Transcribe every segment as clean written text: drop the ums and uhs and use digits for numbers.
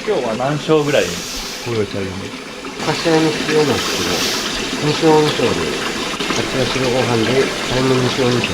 今日は何升ぐらいご用意されるんですか？柏の必要なんですけど、西温省で、かつや白ご飯で、タイム西温省。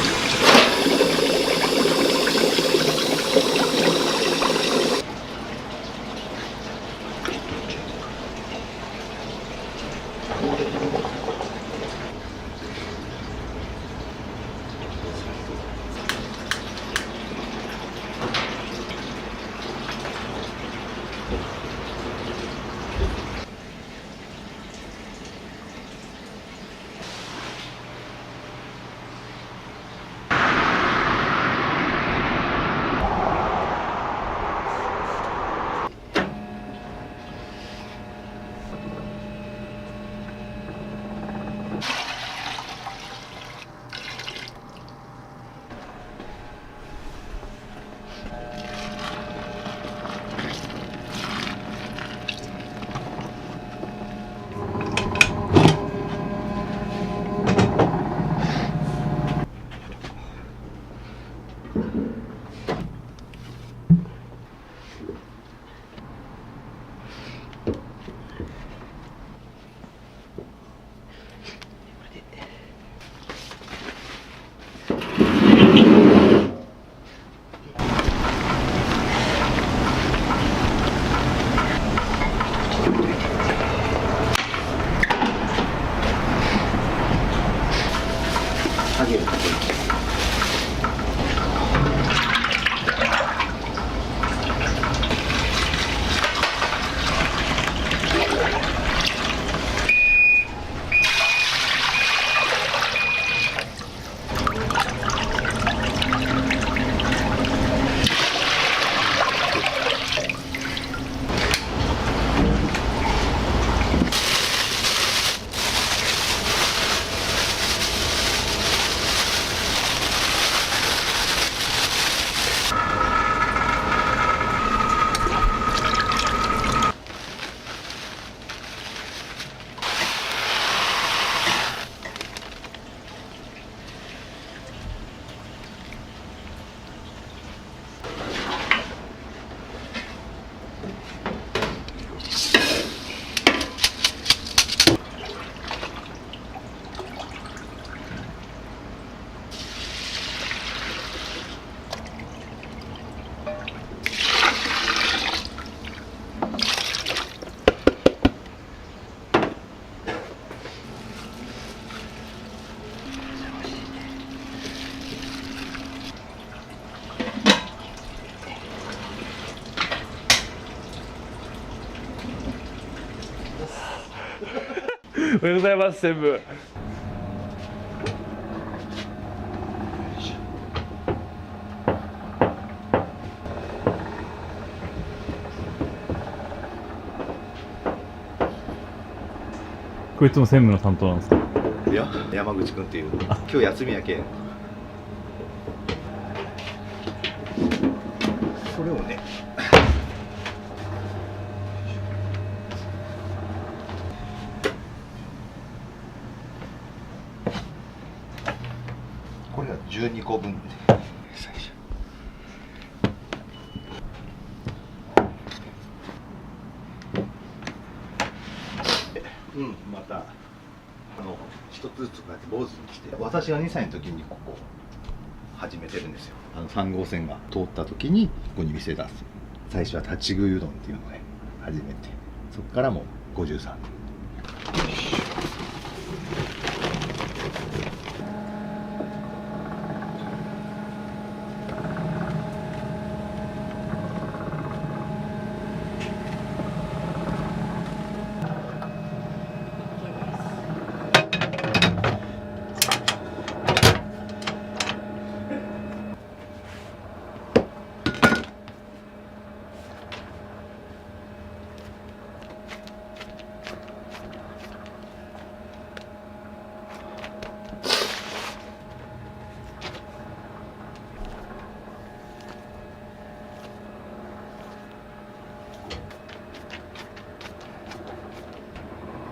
下げるかける。おはようございます専務。こいつも専務の担当なんですか？いや、山口くんっていう今日休みやけんそれをねこれが12個分で最初また一つずつこうやって坊主にして私が2歳の時にここ始めてるんですよ。3号線が通った時にここに店出す。最初は立ち食いうどんっていうのをね始めて、そこからもう53年。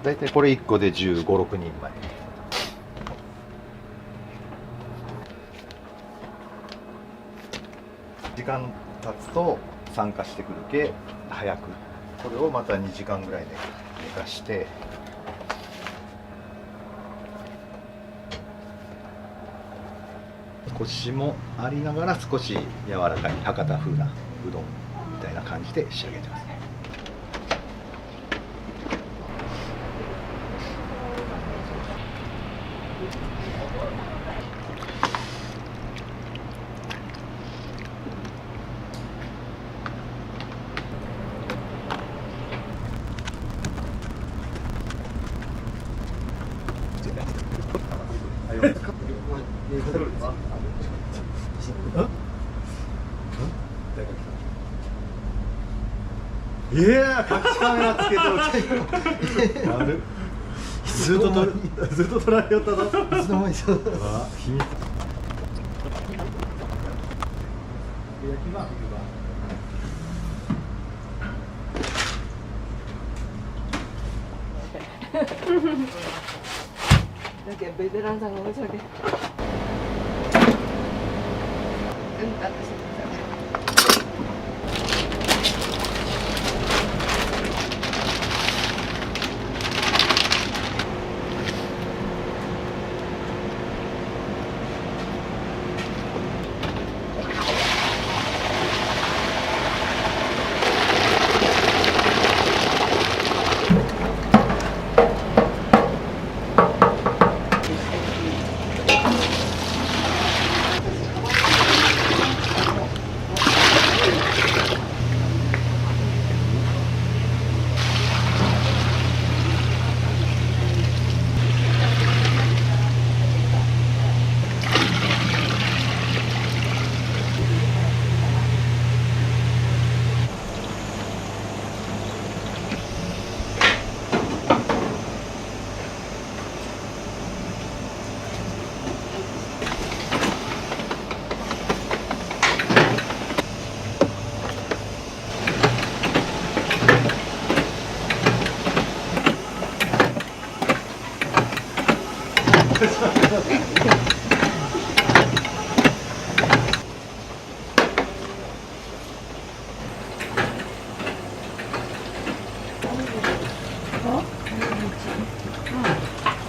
だいたいこれ1個で15、6人前。時間経つと酸化してくるけ早くこれをまた2時間ぐらいで寝かして、コシもありながら少し柔らかい博多風なうどんみたいな感じで仕上げてますね。いやー、隠しカメラつけておきやる。ずっと撮られよったぞ。いつの間にそう。秘密。だけどベテランさんが面白い。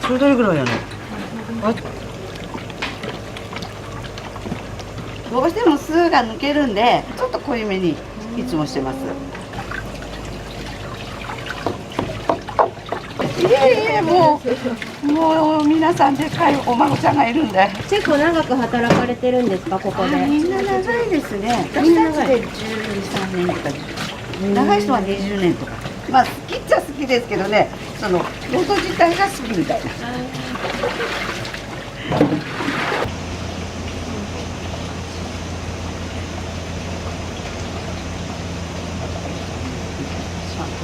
それどれぐらいやね。どうしても酢が抜けるんで、ちょっと濃いめにいつもしてます。いえいえ、もう皆さんでかいお孫ちゃんがいるんで。結構長く働かれてるんですか、ここで。みんな長いですね。私たちで12、3年とか、長い人は20年とか。まあ好きっちゃ好きですけどね、その元自体が好きみたいな。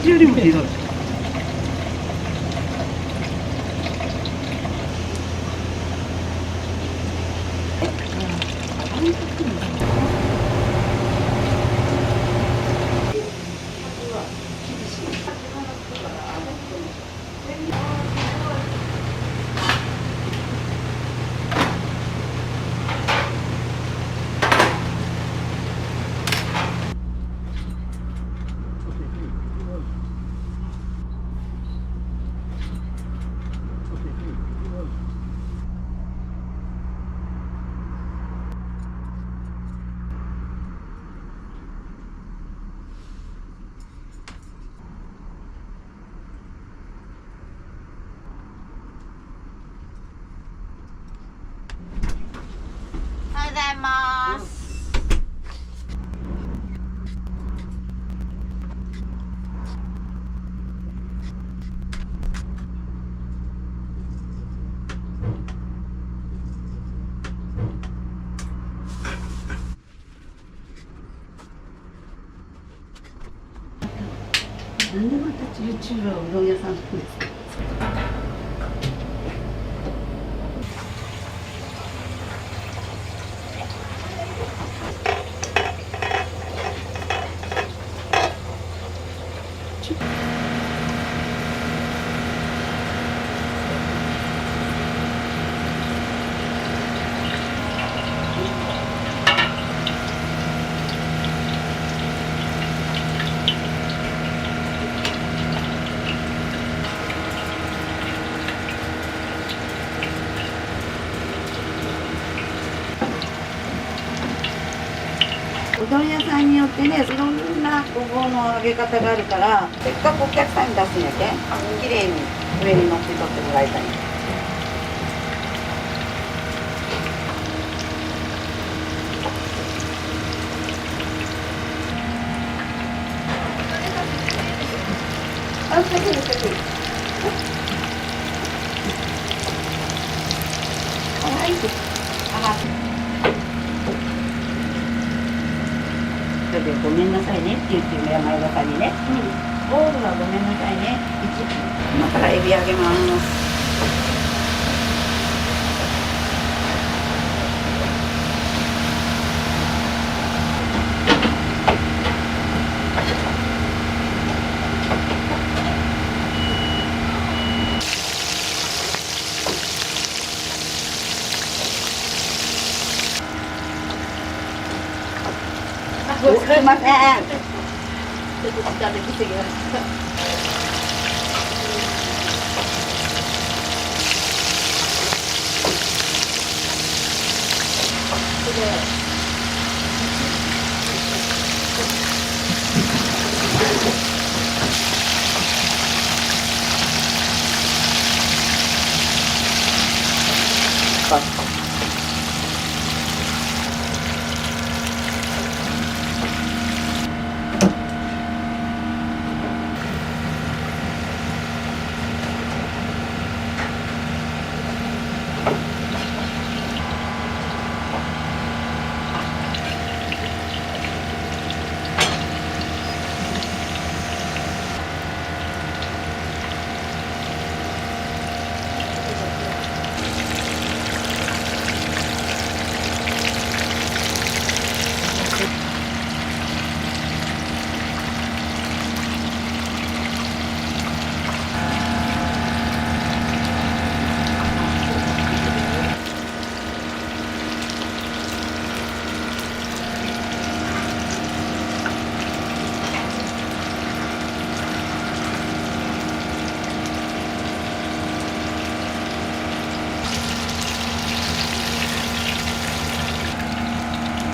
よりもひどい。おはようございます。なんでまたYouTuberうどん屋さんなんですか。うどん屋さんによってね、いろんなごぼうの揚げ方があるから、せっかくお客さんに出すんやけん、綺麗に上に乗って取ってもらいたい。あ、素敵です、素敵。はい。それでごめんなさいねって言ってる山田さんにね、オーブはごめんなさいね、今からエビ揚げます。すいません。ちょっと近づきすぎました。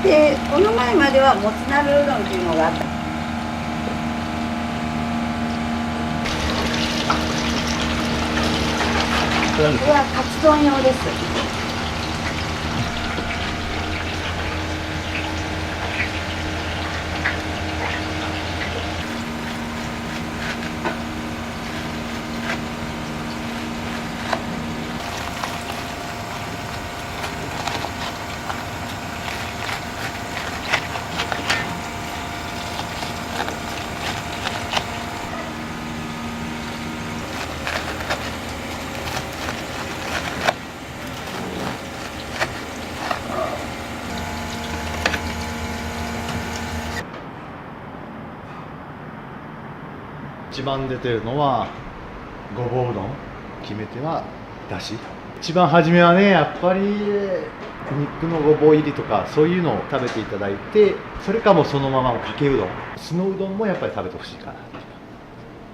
で、この前まではもつ鍋うどんっていうのがあった。これはカツ丼用です。一番出てるのはごぼううどん、決め手はだし。一番初めはね、やっぱり肉のごぼう入りとかそういうのを食べていただいて、それかもうそのままかけうどん、素のうどんもやっぱり食べてほしいかな。あ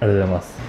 りがとうございます。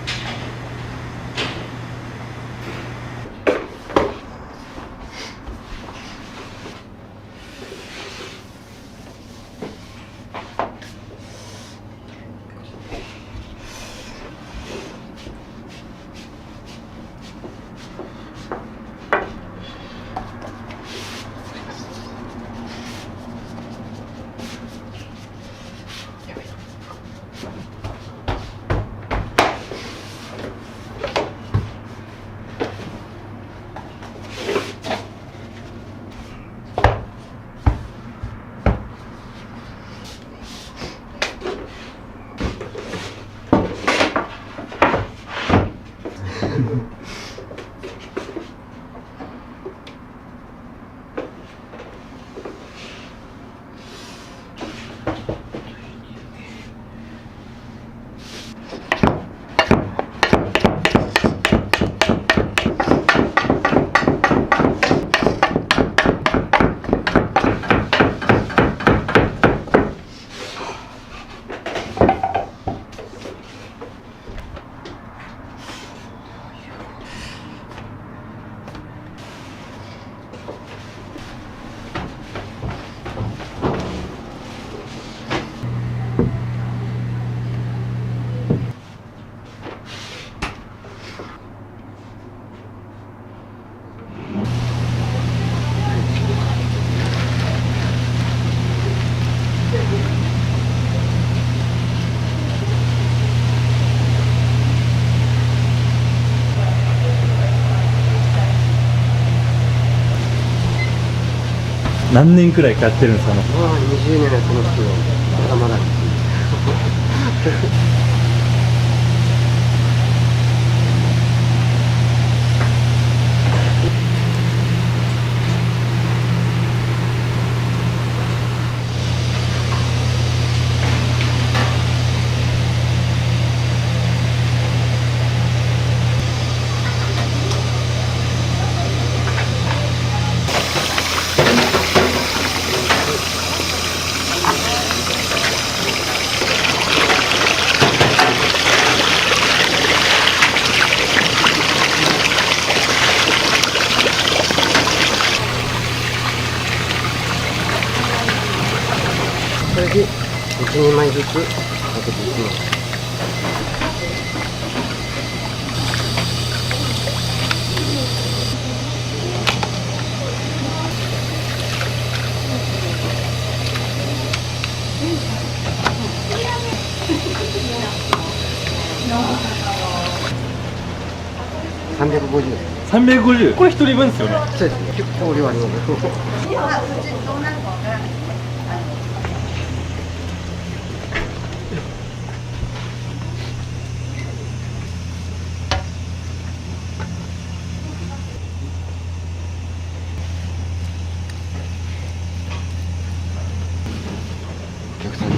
何年くらいかやってるんですかね。まあ20年やってますけど、まだまだです。それで1、2枚ずつかけていきます。350です。 350。これ一人分ですよね。そうですね。結構量あります。まあうちどうなるかわからない。お客さんに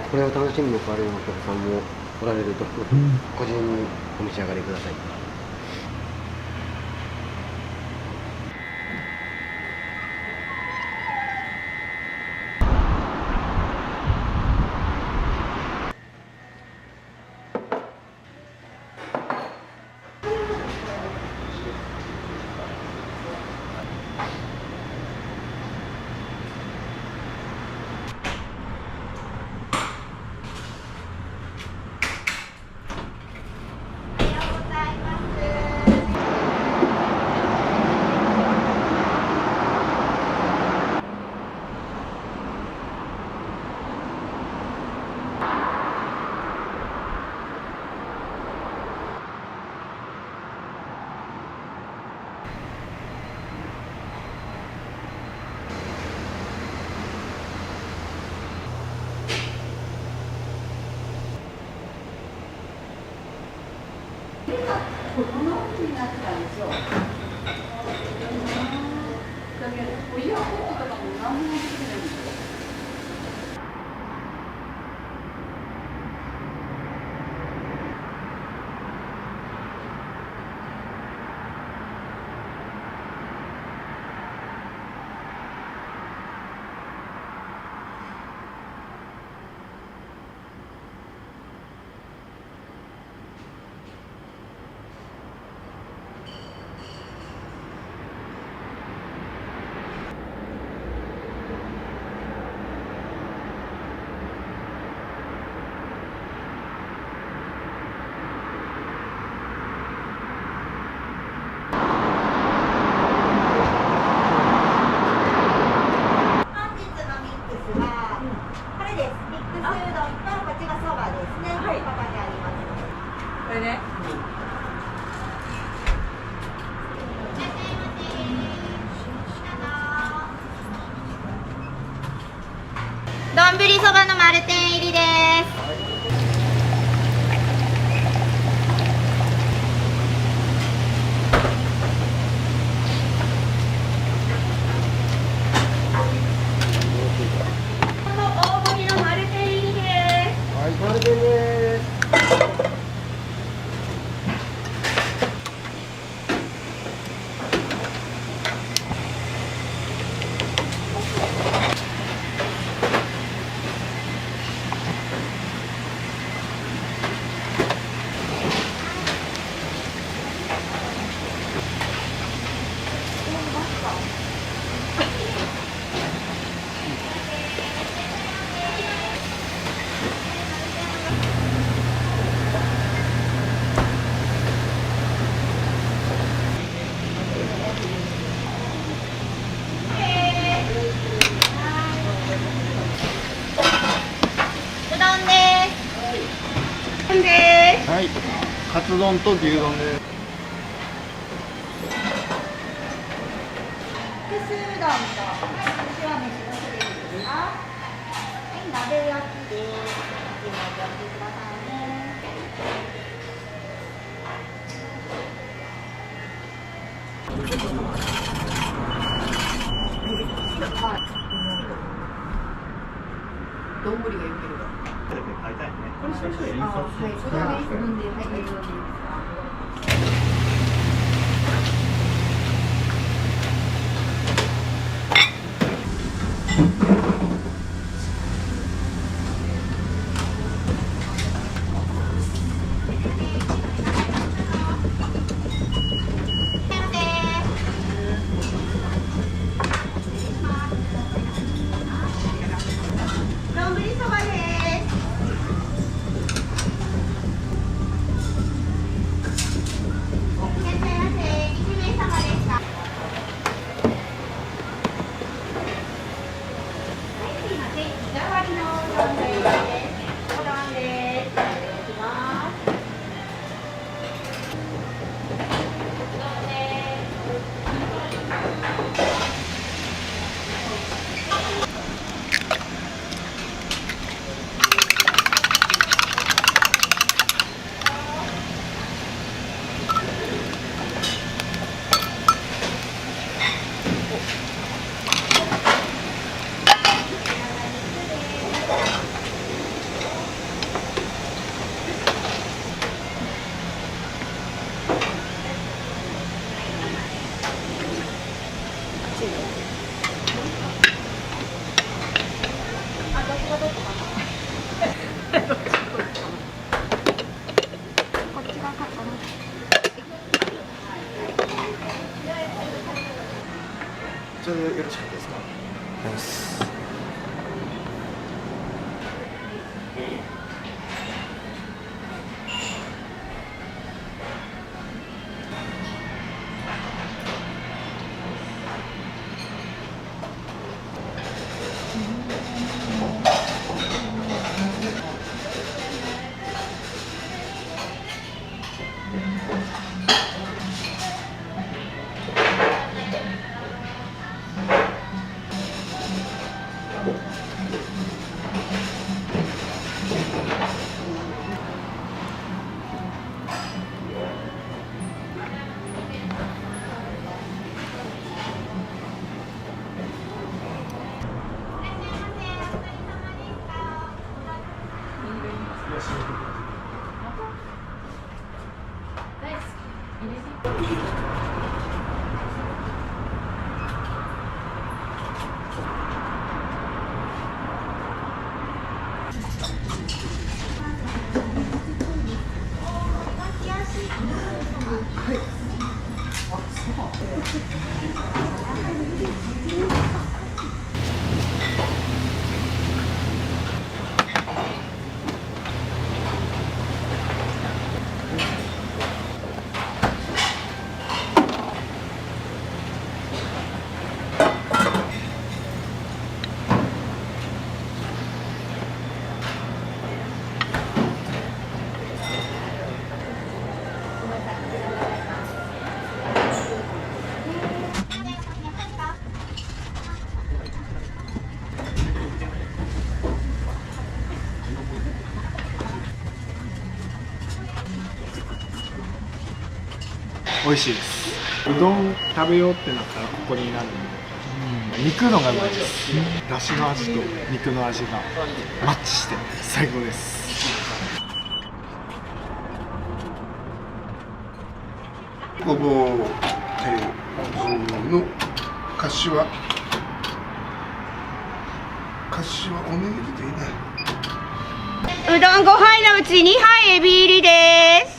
これを楽しみに来られるお客さんもおられると、個人にお召し上がりください。こんな風になってたんですよ。だけどイヤホンとかも何もできないんですよ。丼そばの丸天入りです。大盛りの丸天入りです。はい、丸天です。はい、カツ丼と牛丼です。スうどんと、塩飯のセレブです。はい、鍋焼きです。お待ちくださいね。丼が良ければ。買いたいね。これ少々。はい、それは飲んで、はい、飲んで。丼そばです。それでよろしかったですか？美味しいです。うどん食べようってなったらここになるんで、肉のがうまいです。だしの味と肉の味がマッチして最高です。ごぼう、の柏おにぎりでいいね。うどん5杯のうち2杯エビ入りです。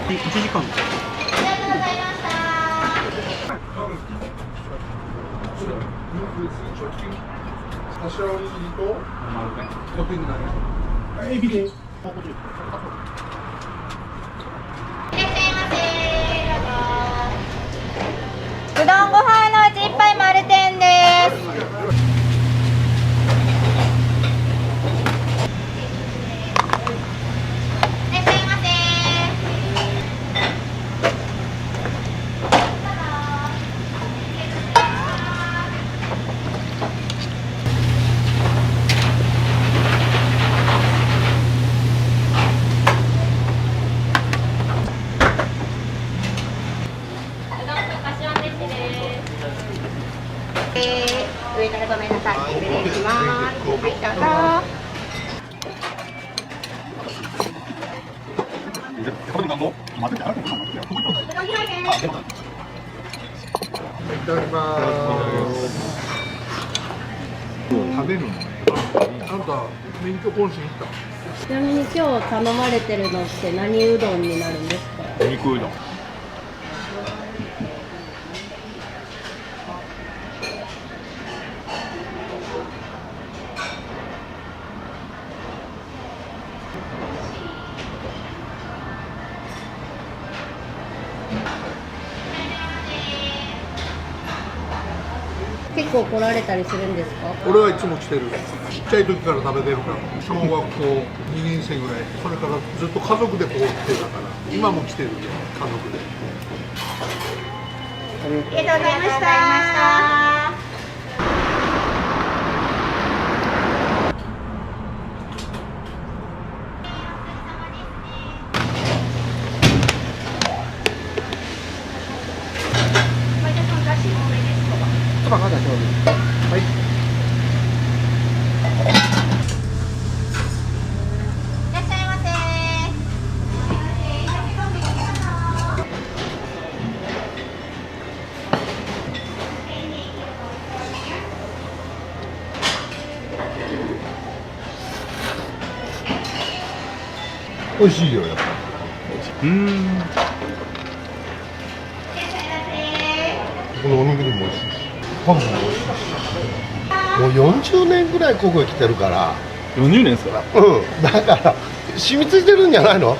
1時間ありがとうございました柏おにぎりと6点になります。エビで。いらっしゃいませどうぞ。うどんご飯のうち1杯丸天です。いらっしゃいませ。上からごめんなさい。失礼します。はい、どうぞ。いただきます。食べるのねあんた免許更新行った？ちなみに今日頼まれてるのって何うどんになるんですか？肉うどん。結構来られたりするんですか？俺はいつも来てる。ちっちゃい時から食べてるから。小学校2年生ぐらい。それからずっと家族でここ来てたから。今も来てるよ、家族で。ありがとうございました。そばが大丈夫。はい。いらっしゃいませ。美味しいよ、やっぱ。このおにぎりも美味しいし、パンも美味しいし。もう40年ぐらいここへ来てるから。 40年ですか？うん、だから染みついてるんじゃないの？大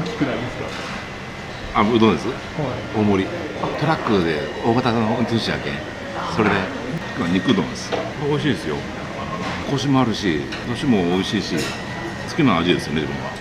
きくないですか？あ、うどんです、大盛りトラックで大型の運転手やけん、それで肉うどんです。美味しいですよ。コシもあるし、出汁も美味しいし、好きな味ですよね、自分は。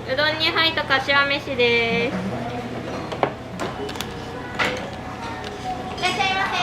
うどん2杯とかしわ飯です。いらっしゃいませ。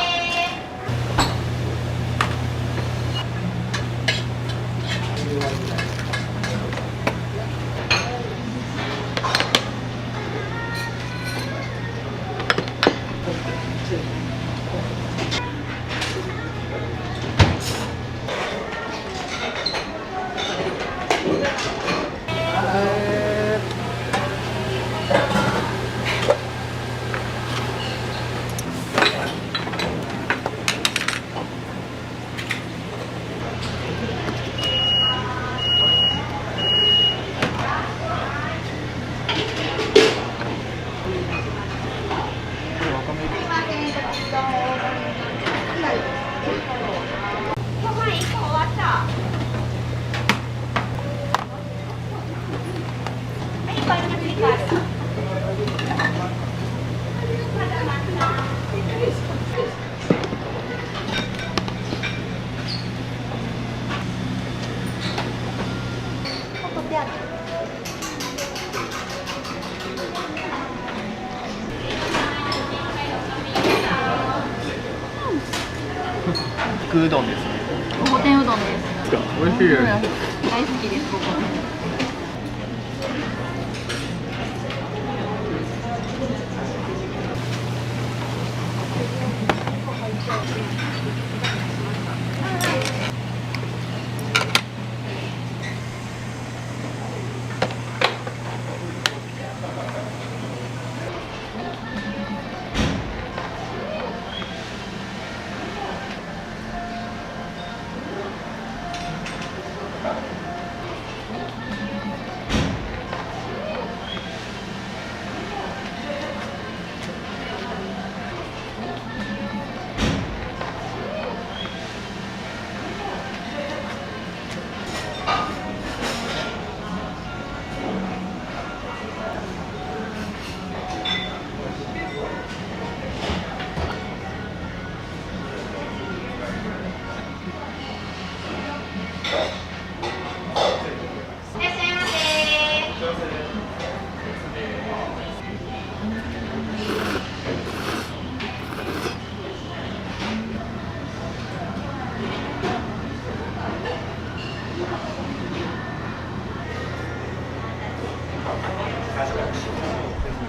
肉うどんですね。ごぼ天うどんです。美味しいです。大好きです、ここ。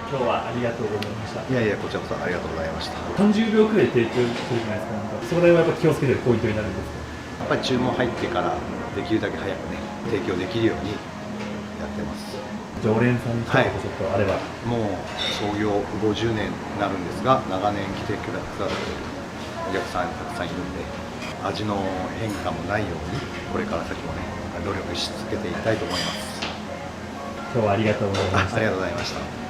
今日はありがとうございました。いやいや、こちらこそありがとうございました。30秒くらい提供するじゃないですか。なんかそれはやっぱ気をつけてるポイントになるんですか。やっぱり注文入ってからできるだけ早くね、提供できるようにやってます。常連さんに一言ちょっとあれば、もう創業50年になるんですが、長年来てくださるお客さんたくさんいるんで、味の変化もないように、これから先もね、努力し続けていきたいと思います。今日はありがとうございました。ありがとうございました。